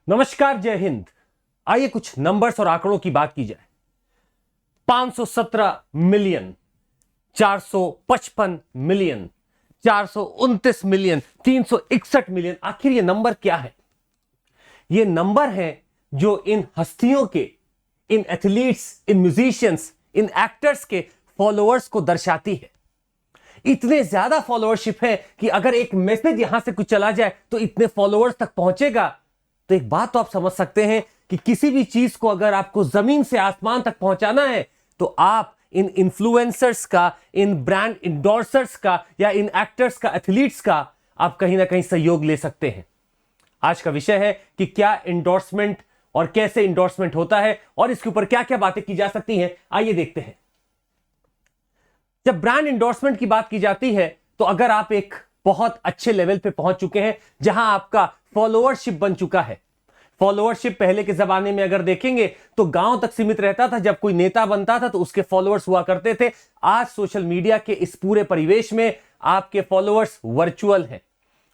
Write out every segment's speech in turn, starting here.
नमस्कार, जय हिंद। आइए कुछ नंबर्स और आंकड़ों की बात की जाए। 517 मिलियन, 455 मिलियन, 429 मिलियन, 361 मिलियन। आखिर ये नंबर क्या है? ये नंबर है जो इन हस्तियों के, इन एथलीट्स, इन म्यूजिशियंस, इन एक्टर्स के फॉलोअर्स को दर्शाती है। इतने ज्यादा फॉलोअरशिप है कि अगर एक मैसेज यहां से कुछ चला जाए तो इतने फॉलोअर्स तक पहुंचेगा। तो एक बात तो आप समझ सकते हैं कि किसी भी चीज को अगर आपको जमीन से आसमान तक पहुंचाना है तो आप इन इन्फ्लुएंसर्स का, इन ब्रांड इंडोर्सर्स का, या इन एक्टर्स का, एथलीट्स का आप कहीं ना कहीं सहयोग ले सकते हैं। आज का विषय है कि क्या इंडोर्समेंट और कैसे इंडोर्समेंट होता है और इसके ऊपर क्या क्या बातें की जा सकती हैं। आइए देखते हैं। जब ब्रांड इंडोर्समेंट की बात की जाती है तो अगर आप एक बहुत अच्छे लेवल पे पहुंच चुके हैं जहां आपका फॉलोअरशिप बन चुका है। फॉलोअरशिप पहले के जमाने में अगर देखेंगे तो गांव तक सीमित रहता था। जब कोई नेता बनता था तो उसके फॉलोअर्स हुआ करते थे। आज सोशल मीडिया के इस पूरे परिवेश में आपके फॉलोअर्स वर्चुअल हैं।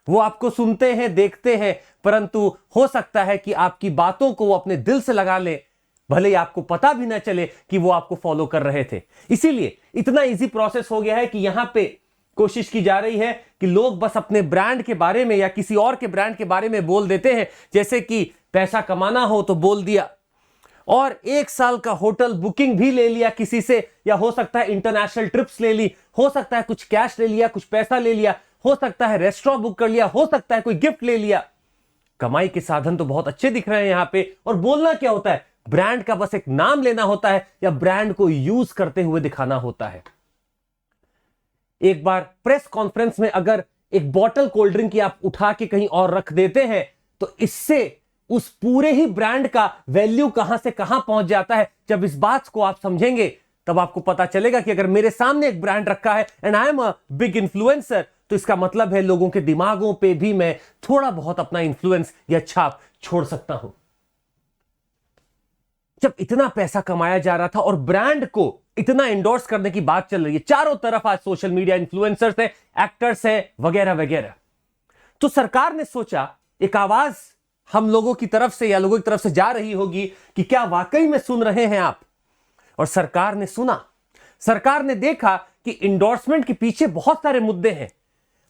वो आपको सुनते हैं, देखते हैं, परंतु हो सकता है कि आपकी बातों को वो अपने दिल से लगा ले, भले ही आपको पता भी ना चले कि वो आपको फॉलो कर रहे थे। इसीलिए इतना इजी प्रोसेस हो गया है कि यहां पे कोशिश की जा रही है कि लोग बस अपने ब्रांड के बारे में या किसी और के ब्रांड के बारे में बोल देते हैं। जैसे कि पैसा कमाना हो तो बोल दिया, और 1 साल का होटल बुकिंग भी ले लिया किसी से, या हो सकता है इंटरनेशनल ट्रिप्स ले ली, हो सकता है कुछ कैश ले लिया, कुछ पैसा ले लिया, हो सकता है रेस्टोरेंट बुक कर लिया, हो सकता है कोई गिफ्ट ले लिया। कमाई के साधन तो बहुत अच्छे दिख रहे हैं यहां पे। और बोलना क्या होता है? ब्रांड का बस एक नाम लेना होता है या ब्रांड को यूज करते हुए दिखाना होता है। एक बार प्रेस कॉन्फ्रेंस में अगर एक बॉटल कोल्ड ड्रिंक की आप उठा के कहीं और रख देते हैं तो इससे उस पूरे ही ब्रांड का वैल्यू कहां से कहां पहुंच जाता है। जब इस बात को आप समझेंगे तब आपको पता चलेगा कि अगर मेरे सामने एक ब्रांड रखा है and I am a big influencer, तो इसका मतलब है लोगों के दिमागों पे भी मैं थोड़ा बहुत अपना इन्फ्लुएंस या छाप छोड़ सकता हूं। जब इतना पैसा कमाया जा रहा था और ब्रांड को इतना इंडोर्स करने की बात चल रही है, चारों तरफ आज सोशल मीडिया इन्फ्लुएंसर्स हैं, एक्टर्स हैं, वगैरह वगैरह, तो सरकार ने सोचा एक आवाज हम लोगों की तरफ से या लोगों की तरफ से जा रही होगी कि क्या वाकई में सुन रहे हैं आप। और सरकार ने सुना। सरकार ने देखा कि इंडोर्समेंट के पीछे बहुत सारे मुद्दे हैं।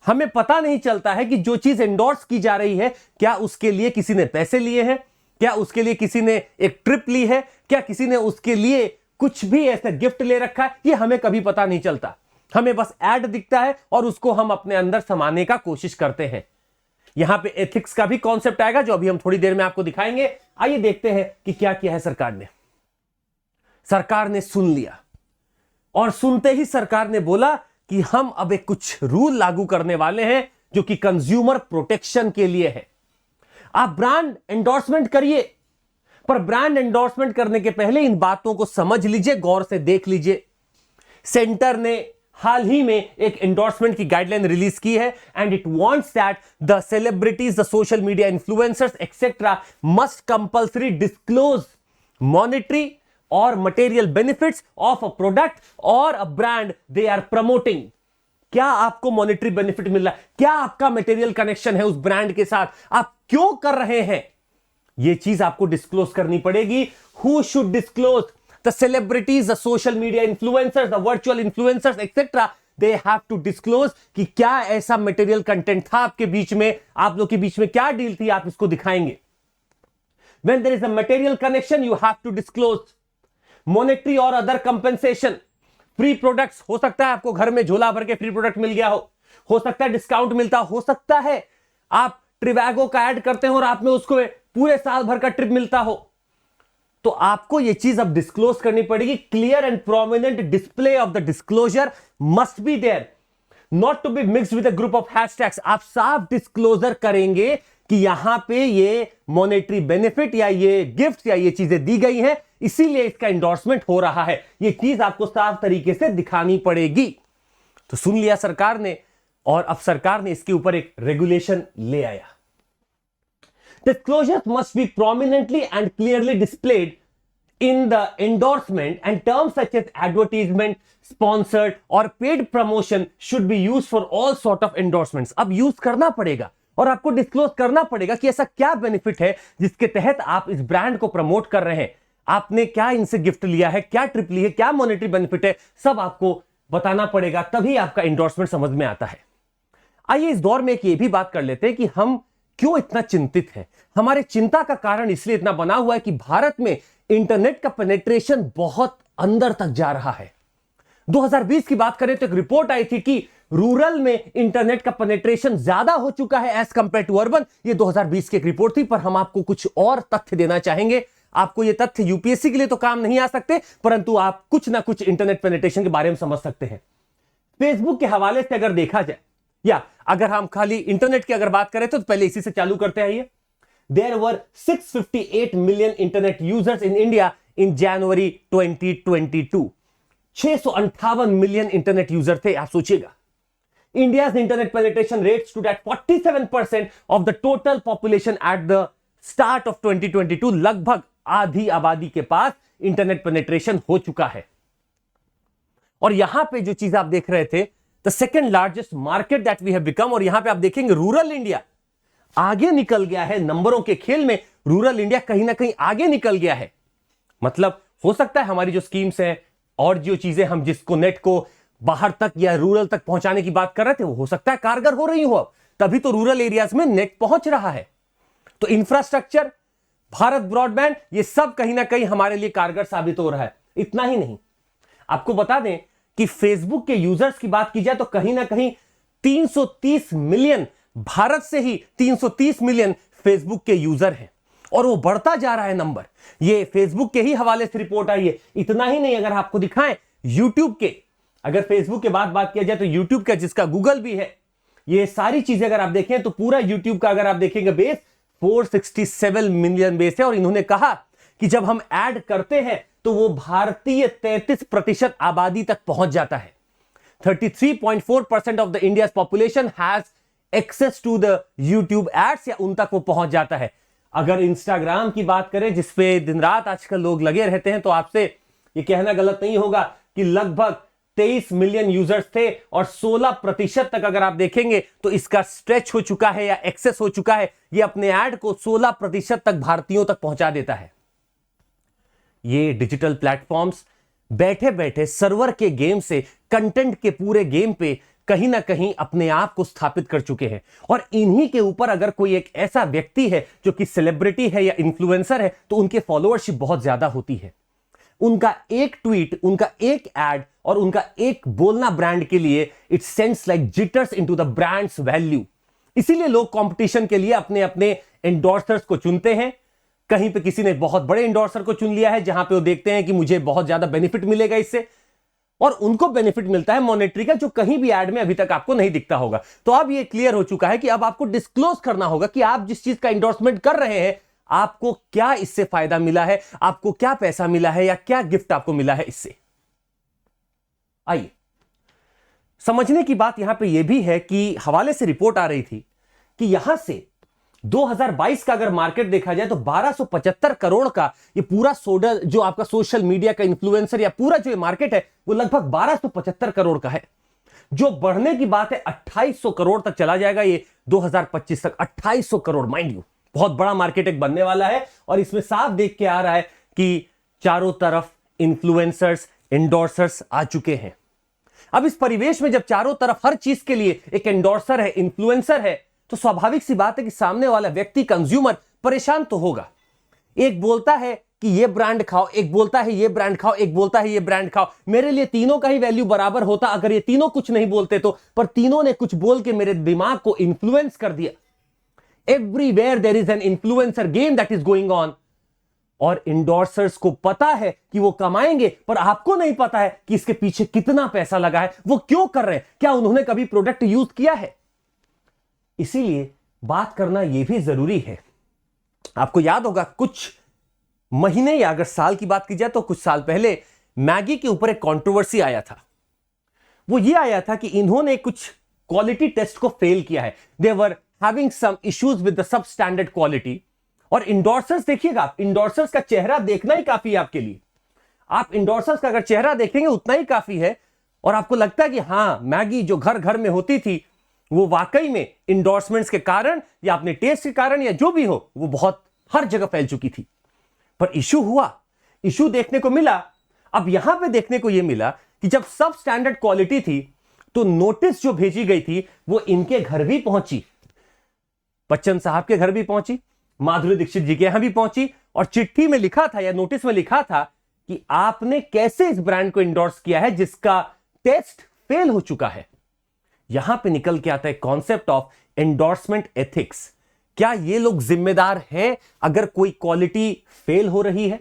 हमें पता नहीं चलता है कि जो चीज इंडोर्स की जा रही है क्या उसके लिए किसी ने पैसे लिए हैं, क्या उसके लिए किसी ने एक ट्रिप ली है, क्या किसी ने उसके लिए कुछ भी ऐसा गिफ्ट ले रखा है। ये हमें कभी पता नहीं चलता। हमें बस ऐड दिखता है और उसको हम अपने अंदर समाने का कोशिश करते हैं। यहां पे एथिक्स का भी कॉन्सेप्ट आएगा जो अभी हम थोड़ी देर में आपको दिखाएंगे। आइए देखते हैं कि क्या किया है सरकार ने। सरकार ने सुन लिया और सुनते ही सरकार ने बोला कि हम अब एक कुछ रूल लागू करने वाले हैं जो कि कंज्यूमर प्रोटेक्शन के लिए है। आप ब्रांड एंडोर्समेंट करिए, पर ब्रांड एंडोर्समेंट करने के पहले इन बातों को समझ लीजिए, गौर से देख लीजिए। सेंटर ने हाल ही में एक एंडोर्समेंट की गाइडलाइन रिलीज की है and it wants that the celebrities, the social media influencers etcetera must compulsory disclose monetary और material benefits of a product और a brand they are promoting. क्या आपको मॉनेटरी बेनिफिट मिल रहा है? क्या आपका मटेरियल कनेक्शन है उस ब्रांड के साथ? आप क्यों कर रहे हैं? यह चीज आपको डिस्क्लोज करनी पड़ेगी। Who should disclose? The celebrities, the social media influencers, the virtual influencers etcetera, they have to disclose कि क्या ऐसा मटेरियल कंटेंट था आपके बीच में, आप लोग के बीच में क्या डील थी, आप इसको दिखाएंगे। When there is a material connection, you have to disclose monetary और अदर कंपेंसेशन। फ्री प्रोडक्ट्स, हो सकता है आपको घर में झोला भर के फ्री प्रोडक्ट मिल गया हो सकता है डिस्काउंट मिलता हो सकता है आप ट्रिवैगो का ऐड करते हो और आप में उसको पूरे साल भर का ट्रिप मिलता हो। तो आपको यह चीज अब डिस्क्लोज करनी पड़ेगी। Clear and prominent display of the disclosure must be there, not to be mixed with a group of hashtags. आप साफ डिस्क्लोजर करेंगे कि यहां पे ये मॉनेटरी बेनिफिट या ये गिफ्ट या ये चीजें दी गई हैं, इसीलिए इसका एंडोर्समेंट हो रहा है। ये चीज आपको साफ तरीके से दिखानी पड़ेगी। तो सुन लिया सरकार ने, और अब सरकार ने इसके ऊपर एक रेगुलेशन ले आया। Disclosures must be prominently and clearly displayed in the endorsement, and terms such as advertisement, sponsored or paid promotion should be used for all sort of endorsements. अब यूज करना पड़ेगा। और आपको डिस्क्लोज करना पड़ेगा कि ऐसा क्या बेनिफिट है जिसके तहत आप इस ब्रांड को प्रमोट कर रहे हैं, आपने क्या इनसे गिफ्ट लिया है, क्या ट्रिप ली है, क्या मॉनेटरी बेनिफिट है, सब आपको बताना पड़ेगा, तभी आपका इंडोर्समेंट समझ में आता है। आइए इस दौर में एक ये भी बात कर लेते हैं कि हम क्यों इतना चिंतित हैं। हमारे चिंता का कारण इसलिए इतना बना हुआ है कि भारत में इंटरनेट का पेनिट्रेशन बहुत अंदर तक जा रहा है। 2020 की बात करें तो एक रिपोर्ट आई थी कि रूरल में इंटरनेट का पेनिट्रेशन ज्यादा हो चुका है एज कंपेयर टू अर्बन। ये 2020 की एक रिपोर्ट थी, पर हम आपको कुछ और तथ्य देना चाहेंगे। आपको ये तथ्य यूपीएससी के लिए तो काम नहीं आ सकते, परंतु आप कुछ ना कुछ इंटरनेट पेनिट्रेशन के बारे में समझ सकते हैं। फेसबुक के हवाले से अगर देखा जाए, या अगर हम खाली इंटरनेट की अगर बात करें तो पहले इसी से चालू करते हैं। There were 658 million internet users in India in January 2022। 658 million internet user थे। आप सोचिएगा, India's internet penetration rate stood at 47% of the total population at the start of 2022। लगभग आधी आबादी के पास इंटरनेट पेनिट्रेशन हो चुका है। और यहां पे जो चीज आप देख रहे थे, the second largest market that we have become, और यहां पे आप देखेंगे रूरल इंडिया आगे निकल गया है नंबरों के खेल में। रूरल इंडिया कहीं ना कहीं आगे निकल गया है। मतलब हो सकता है हमारी जो स्कीम्स हैं और जो चीजें हम जिसको नेट को बाहर तक या रूरल तक पहुंचाने की बात कर रहे थे, वो हो सकता है कारगर हो रही हो अब, तभी तो रूरल एरियाज में नेट पहुंच रहा है। तो इंफ्रास्ट्रक्चर, भारत ब्रॉडबैंड, ये सब कहीं ना कहीं हमारे लिए कारगर साबित हो रहा है। इतना ही नहीं, आपको बता दें कि फेसबुक के यूजर्स की बात की जाए तो कहीं ना कहीं 330 मिलियन, भारत से ही 330 मिलियन फेसबुक के यूजर हैं, और वो बढ़ता जा रहा है नंबर। ये फेसबुक के ही हवाले से रिपोर्ट आई है। इतना ही नहीं, अगर आपको दिखाएं यूट्यूब के, अगर फेसबुक के बाद बात किया जाए तो यूट्यूब का, जिसका गूगल भी है, ये सारी चीजें अगर आप देखें तो पूरा यूट्यूब का अगर आप देखेंगे बेस 467 मिलियन बेस है। और इन्होंने कहा कि जब हम ऐड करते हैं तो वो भारतीय 33% आबादी तक पहुंच जाता है। 33.4% of the India population has access to the YouTube ads, या उन तक वो पहुंच जाता है। अगर इंस्टाग्राम की बात करें, जिसपे दिन रात आजकल लोग लगे रहते हैं, तो आपसे ये कहना गलत नहीं होगा कि लगभग 23 मिलियन यूजर्स थे, और 16% तक अगर आप देखेंगे तो इसका स्ट्रेच हो चुका है या एक्सेस हो चुका है। ये अपने ऐड को 16% तक भारतीयों तक पहुंचा देता है। ये डिजिटल प्लेटफॉर्म्स बैठे बैठे सर्वर के गेम से कंटेंट के पूरे गेम पे कहीं ना कहीं अपने आप को स्थापित कर चुके हैं। और इन्हीं के ऊपर अगर कोई एक ऐसा व्यक्ति है जो कि सेलिब्रिटी है या इन्फ्लुएंसर है, तो उनके फॉलोअरशिप बहुत ज्यादा होती है। उनका एक ट्वीट, उनका एक एड और उनका एक बोलना ब्रांड के लिए it sends like jitters into the brands value. इसीलिए लोग कंपटीशन के लिए अपने अपने एंडोर्सर्स को चुनते हैं। कहीं पे किसी ने बहुत बड़े एंडोर्सर को चुन लिया है, जहां पे वो देखते हैं कि मुझे बहुत ज्यादा बेनिफिट मिलेगा इससे, और उनको बेनिफिट मिलता है मॉनेटरी का, जो कहीं भी ऐड में अभी तक आपको नहीं दिखता होगा। तो अब ये क्लियर हो चुका है कि अब आपको डिस्क्लोज करना होगा कि आप जिस चीज का एंडोर्समेंट कर रहे हैं, आपको क्या इससे फायदा मिला है, आपको क्या पैसा मिला है, या क्या गिफ्ट आपको मिला है इससे। आइए समझने की बात यहां पे यह भी है कि हवाले से रिपोर्ट आ रही थी कि यहां से 2022 का अगर मार्केट देखा जाए तो 1275 करोड़ का ये पूरा सोडल जो आपका सोशल मीडिया का इन्फ्लुएंसर या पूरा जो ये मार्केट है, वो लगभग 1275 करोड़ का है, जो बढ़ने की बात है 2800 करोड़ तक चला जाएगा ये 2025 तक। 2800 करोड़, माइंड यू, बहुत बड़ा मार्केट एक बनने वाला है। और इसमें साफ देख के आ रहा है कि चारों तरफ इन्फ्लुएंसर्स, एंडोर्सर्स आ चुके हैं। अब इस परिवेश में जब चारों तरफ हर चीज के लिए एक एंडोर्सर है, इन्फ्लुएंसर है, तो स्वाभाविक सी बात है कि सामने वाला व्यक्ति, कंज्यूमर, परेशान तो होगा। एक बोलता है कि ये ब्रांड खाओ, एक बोलता है ये ब्रांड खाओ, एक बोलता है ये ब्रांड खाओ। मेरे लिए तीनों का ही वैल्यू बराबर होता अगर ये तीनों कुछ नहीं बोलते तो, पर तीनों ने कुछ बोल के मेरे दिमाग को इन्फ्लुएंस कर दिया। Everywhere there is an influencer game that is going on, और इंडोर्सर्स को पता है कि वो कमाएंगे, पर आपको नहीं पता है कि इसके पीछे कितना पैसा लगा है, वो क्यों कर रहे हैं, क्या उन्होंने कभी प्रोडक्ट यूज किया है। इसीलिए बात करना यह भी जरूरी है। आपको याद होगा कुछ महीने या अगर साल की बात की जाए तो कुछ साल पहले मैगी के ऊपर एक कंट्रोवर्सी आया था। वो ये आया था कि इन्होंने कुछ क्वालिटी टेस्ट को फेल किया है। They were having some issues with the sub standard quality. और इंडोर्सर्स देखिएगा, आप इंडोर्सर्स का चेहरा देखना ही काफी है आपके लिए। आप इंडोर्सर्स का अगर चेहरा देखेंगे उतना ही काफी है, और आपको लगता है कि हां, मैगी जो घर घर में होती थी वो वाकई में इंडोर्समेंट्स के कारण या अपने टेस्ट के कारण या जो भी हो, वो बहुत हर जगह फैल चुकी थी। पर इशू देखने को मिला। अब यहां पे देखने को यह मिला कि जब सब स्टैंडर्ड क्वालिटी थी तो नोटिस जो भेजी गई थी वो इनके घर भी पहुंची, बच्चन साहब के घर भी पहुंची, माधुरी दीक्षित जी के यहां भी पहुंची, और चिट्ठी में लिखा था या नोटिस में लिखा था कि आपने कैसे इस ब्रांड को इंडोर्स किया है जिसका टेस्ट फेल हो चुका है। यहां पे निकल के आता है कॉन्सेप्ट ऑफ एंडोर्समेंट एथिक्स। क्या ये लोग जिम्मेदार हैं अगर कोई क्वालिटी फेल हो रही है?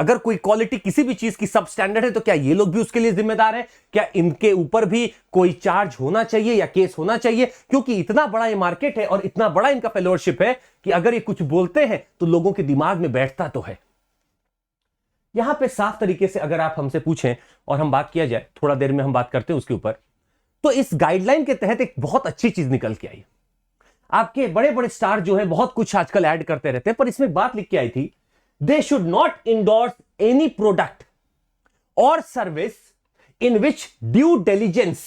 अगर कोई क्वालिटी किसी भी चीज की सब स्टैंडर्ड है तो क्या ये लोग भी उसके लिए जिम्मेदार हैं? क्या इनके ऊपर भी कोई चार्ज होना चाहिए या केस होना चाहिए? क्योंकि इतना बड़ा ये मार्केट है और इतना बड़ा इनका फॉलोअरशिप है कि अगर ये कुछ बोलते हैं तो लोगों के दिमाग में बैठता तो है। यहां पे साफ तरीके से अगर आप हमसे पूछें और हम बात किया जाए, थोड़ा देर में हम बात करते हैं उसके ऊपर, तो इस गाइडलाइन के तहत एक बहुत अच्छी चीज निकल के आई। आपके बड़े बड़े स्टार जो है बहुत कुछ आजकल ऐड करते रहते हैं, पर इसमें बात लिख के आई थी, they should not endorse any product और service in which due diligence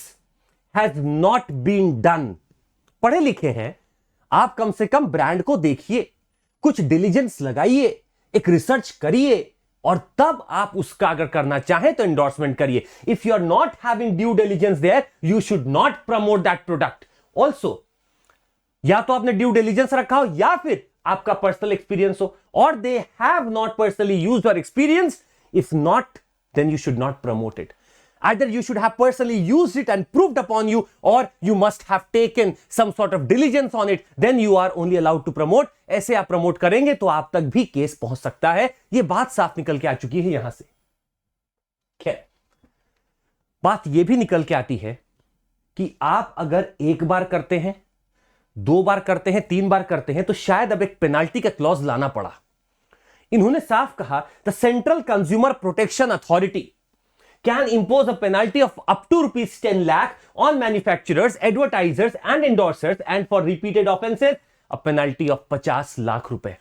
has not been done. पढ़े लिखे हैं आप, कम से कम ब्रांड को देखिए, कुछ डिलिजेंस लगाइए, एक रिसर्च करिए, और तब आप उसका अगर करना चाहें तो एंडोर्समेंट करिए। If you are not having due diligence there, you should not promote that product. Also या तो आपने ड्यू डिलिजेंस रखा हो या फिर आपका पर्सनल एक्सपीरियंस हो, और they have not personally used और experience, if not then you should not promote it. Either you should have personally used it and proved upon you, or you must have taken some sort of diligence on it, then you are only allowed to promote. ऐसे आप promote करेंगे तो आप तक भी case पहुंच सकता है। यह बात साफ निकल के आ चुकी है यहां से। खैर, बात यह भी निकल के आती है कि आप अगर एक बार करते हैं, 2 बार करते हैं, 3 बार करते हैं, तो शायद अब एक पेनाल्टी का क्लॉज लाना पड़ा। इन्होंने साफ कहा, the central consumer protection authority can impose a penalty of up to rupees 10 lakh on manufacturers, advertisers and endorsers, and for repeated offenses a penalty of 50 lakh रुपए।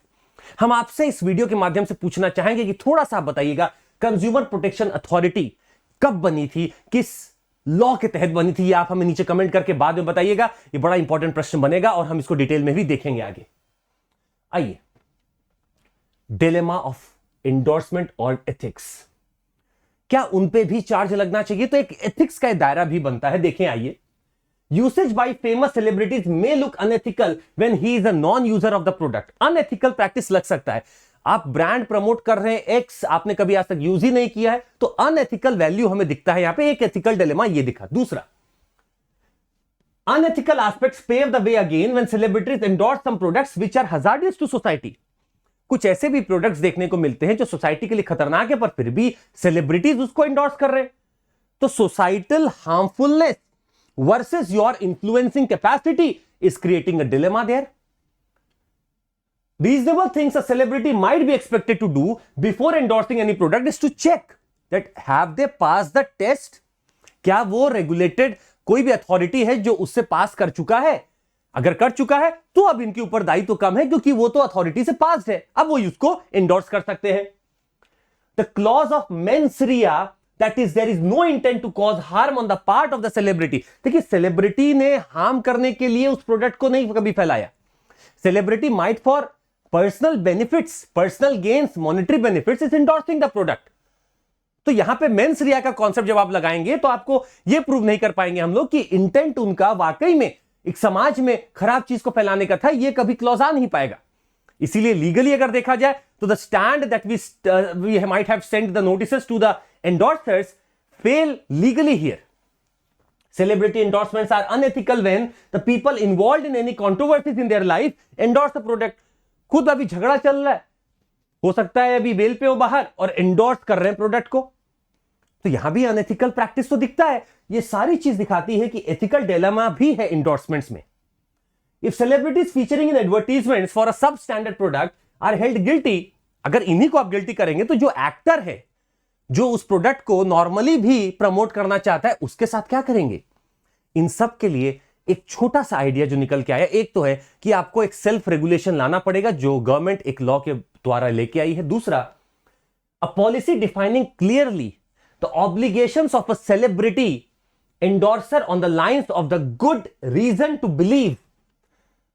हम आपसे इस वीडियो के माध्यम से पूछना चाहेंगे कि थोड़ा सा बताइएगा, कंज्यूमर प्रोटेक्शन अथॉरिटी कब बनी थी, किस लॉ के तहत बनी थी? ये आप हमें नीचे कमेंट करके बाद में बताइएगा। ये बड़ा इंपॉर्टेंट प्रश्न बनेगा और हम इसको डिटेल में भी देखेंगे आगे। आइए, डिलेमा ऑफ एंडोर्समेंट और एथिक्स, क्या उन पे भी चार्ज लगना चाहिए? तो एक एथिक्स का दायरा भी बनता है। देखें, आइए, usage by famous celebrities may look unethical when he is a non user of the product. Unethical practice लग सकता है। आप ब्रांड प्रमोट कर रहे हैं, एक्स आपने कभी आज तक यूज ही नहीं किया है, तो अनएथिकल वैल्यू हमें दिखता है। यहां पे एक एथिकल डिलेमा ये दिखा। दूसरा, unethical aspects pave the way again when celebrities endorse some products which are hazardous to society. कुछ ऐसे भी प्रोडक्ट्स देखने को मिलते हैं जो सोसाइटी के लिए खतरनाक है, पर फिर भी सेलिब्रिटीज उसको एंडोर्स कर रहे हैं। तो societal harmfulness versus your influencing capacity is creating a dilemma there. Reasonable things a celebrity might be expected to do before endorsing any product is to check that have they passed the test। क्या वो regulated कोई भी authority है जो उससे पास कर चुका है? अगर कर चुका है तो अब इनके ऊपर दायित्व कम है, क्योंकि वो तो अथॉरिटी से पास है, अब वो उसको एंडोर्स कर सकते हैं। The clause of mens rea, that is there is no intent to cause harm on the part of the celebrity. देखिए, सेलिब्रिटी ने हार्म करने के लिए उस प्रोडक्ट को नहीं कभी फैलाया। Celebrity might for personal benefits, personal gains, monetary benefits is endorsing the product. तो यहां पे मेंस रिया का कॉन्सेप्ट जब आप लगाएंगे तो आपको यह प्रूव नहीं कर पाएंगे हम लोग कि इंटेंट उनका वाकई में एक समाज में खराब चीज को फैलाने का था। यह कभी क्लॉज आ नहीं पाएगा। इसीलिए लीगली अगर देखा जाए तो the stand that we might have sent the notices to the endorsers fail legally here. Celebrity endorsements are unethical when the people involved in any controversies in their life endorse the product। खुद अभी झगड़ा चल रहा है, हो सकता है अभी बेल पे हो बाहर, और एंडोर्स कर रहे हैं प्रोडक्ट को, तो यहां भी अनएथिकल प्रैक्टिस तो दिखता है। ये सारी चीज दिखाती है कि एथिकल डिलेमा भी है एंडोर्समेंट्स में। If celebrities featuring in advertisements for a sub standard product are held guilty, अगर इन्हीं को आप गिल्टी करेंगे तो जो एक्टर है जो उस प्रोडक्ट को नॉर्मली भी प्रमोट करना चाहता है उसके साथ क्या करेंगे? इन सब के लिए एक छोटा सा आइडिया जो निकल के आया, एक तो है कि आपको एक सेल्फ रेगुलेशन लाना पड़ेगा जो गवर्नमेंट एक लॉ के द्वारा लेके आई है। दूसरा, a policy defining clearly the obligations of a celebrity endorser on the lines of the good reason to believe.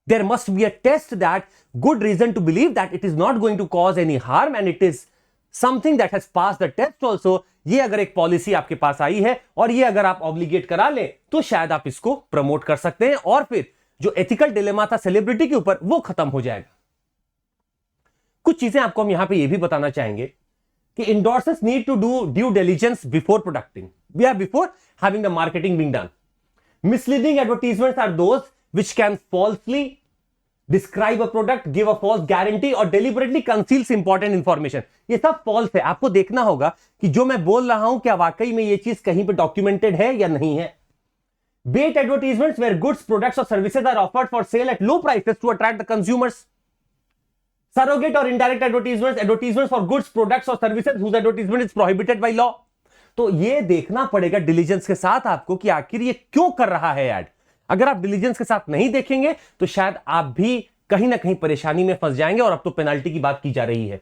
There must be a test that good reason to believe that it is not going to cause any harm and it is something that has passed the test also. ये अगर एक policy आपके पास आई है और ये अगर आप obligate करा ले तो शायद आप इसको प्रमोट कर सकते हैं और फिर जो एथिकल डिलेमा था सेलिब्रिटी के ऊपर वो खत्म हो जाएगा। कुछ चीजें आपको हम यहां पे ये भी बताना चाहेंगे कि endorsers need to do due diligence before producting. Before having the marketing being done. Misleading advertisements are those which can falsely describe a product, give a false guarantee or deliberately conceals important information. ये सब false है। आपको देखना होगा कि जो मैं बोल रहा हूं क्या वाकई में ये चीज कहीं पे डॉक्यूमेंटेड है या नहीं है। Bait advertisements where goods, products or services are offered for sale at low prices to attract the consumers. Surrogate or indirect advertisements for goods, products or services whose advertisement is prohibited by law. तो ये देखना पड़ेगा diligence के साथ आपको कि आखिर ये क्यों कर रहा है ऐड। अगर आप डिलीजेंस के साथ नहीं देखेंगे तो शायद आप भी कहीं ना कहीं परेशानी में फंस जाएंगे और अब तो पेनल्टी की बात की जा रही है।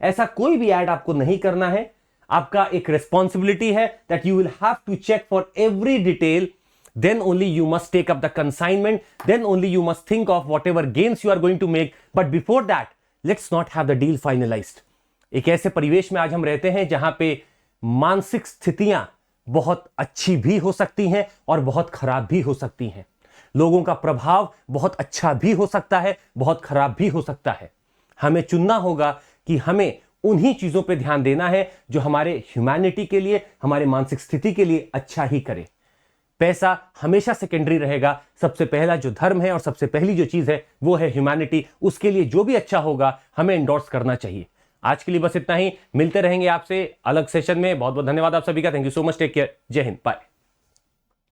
ऐसा कोई भी ऐड आपको नहीं करना है। आपका एक रिस्पॉन्सिबिलिटी है that you will have to check for every detail, then only you must take up the consignment, then only you must think of whatever gains you are going to make, but before that let's not have the deal finalized. एक ऐसे परिवेश में आज हम रहते हैं जहां पे मानसिक स्थितियां बहुत अच्छी भी हो सकती हैं और बहुत खराब भी हो सकती हैं। लोगों का प्रभाव बहुत अच्छा भी हो सकता है, बहुत खराब भी हो सकता है। हमें चुनना होगा कि हमें उन्हीं चीजों पे ध्यान देना है जो हमारे ह्यूमैनिटी के लिए, हमारे मानसिक स्थिति के लिए अच्छा ही करे। पैसा हमेशा सेकेंडरी रहेगा। सबसे पहला जो धर्म है और सबसे पहली जो चीज है वो है ह्यूमैनिटी। उसके लिए जो भी अच्छा होगा हमें एंडोर्स करना चाहिए। आज के लिए बस इतना ही। मिलते रहेंगे आपसे अलग सेशन में। बहुत बहुत धन्यवाद आप सभी का। Thank you so much. Take care. जय हिंद। बाय।